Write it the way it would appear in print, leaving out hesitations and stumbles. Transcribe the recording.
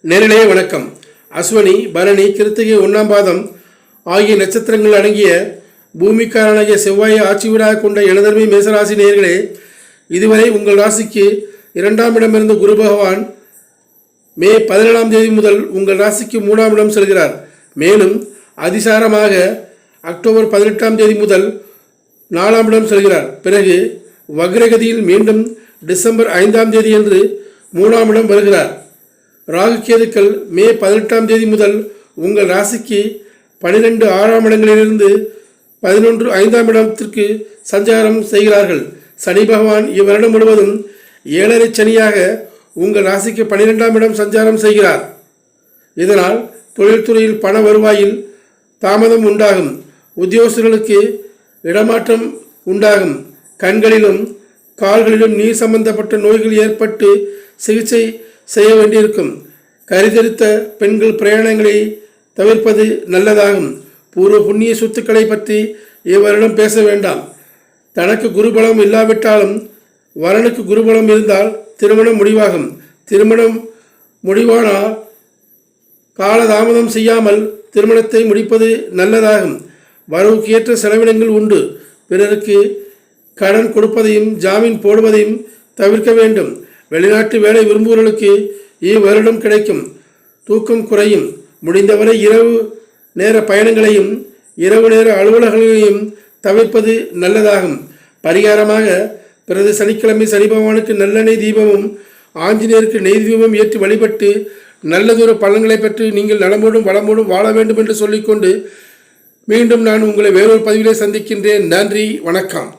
நேரிலேயே வணக்கம். அஸ்வினி, பரணி, கிருத்திகை 1ஆம் பாதம் ஆகிய நட்சத்திரங்கள் அடங்கிய பூமிக்காரனாகிய செவ்வாயை ஆட்சி வீடாக கொண்ட எனதர்மை மேசராசி நேயர்களே, இதுவரை உங்கள் ராசிக்கு 2ஆம் இடமிருந்து குரு பகவான் மே 17ஆம் தேதி முதல் உங்கள் ராசிக்கு 3ஆம் இடம் செல்கிறார். மேலும் அதிசாரமாக அக்டோபர் 18ஆம் தேதி முதல் 4ஆம் இடம் செல்கிறார். பிறகு வக்ரகதியில் மீண்டும் டிசம்பர் 5ஆம் தேதி என்று 3ஆம் இடம் வருகிறார். ராகு கேதுக்கள் மே 18ஆம் தேதி முதல் உங்கள் ராசிக்கு 12 6ஆம் இடங்களிலிருந்து 11 5ஆம் இடத்திற்கு சஞ்சாரம் செய்கிறார்கள். சனி பகவான் இவ்வருடம் முழுவதும் 7.5 சனியாக உங்கள் ராசிக்கு 12ஆம் இடம் சஞ்சாரம் செய்கிறார். இதனால் தொழில்துறையில் பண வருவாயில் தாமதம் உண்டாகும். உத்தியோகஸ்தர்களுக்கு இடமாற்றம் உண்டாகும். கண்களிலும் கால்களிலும் நீர் சம்பந்தப்பட்ட நோய்கள் ஏற்பட்டு சிகிச்சை செய்ய வேண்டியிருக்கும். கருத்தரித்த பெண்கள் பிரயாணங்களை தவிர்ப்பது நல்லதாகும். பூர்வ புண்ணிய சொத்துக்களை பற்றி இவரிடம் பேச வேண்டாம். தனக்கு குருபலம் இல்லாவிட்டாலும் வரனுக்கு குருபலம் இருந்தால் திருமணம் முடிவாகும். திருமணம் முடிவானால் காலதாமதம் செய்யாமல் திருமணத்தை முடிப்பது நல்லதாகும். வரவுக்கு ஏற்ற செலவினங்கள் உண்டு. பிறருக்கு கடன் கொடுப்பதையும் ஜாமீன் போடுவதையும் தவிர்க்க வேண்டும். வெளிநாட்டு வேலை விரும்புவர்களுக்கு இவ்வருடம் கிடைக்கும். தூக்கம் குறையும். முடிந்தவரை இரவு நேர பயணங்களையும் இரவு நேர அலுவலகங்களையும் தவிர்ப்பது நல்லதாகும். பரிகாரமாக பிறகு சனிக்கிழமை சனி பகவானுக்கு நல்லெண்ணெய் தீபமும் ஆஞ்சநேயருக்கு நெய் தீபமும் ஏற்றி வழிபட்டு நல்லதொரு பலன்களை பெற்று நீங்கள் நலமோடும் வளமோடும் வாழ வேண்டும் என்று சொல்லிக்கொண்டு மீண்டும் நான் உங்களை வேறொரு பதிவிலே சந்திக்கின்றேன். நன்றி, வணக்கம்.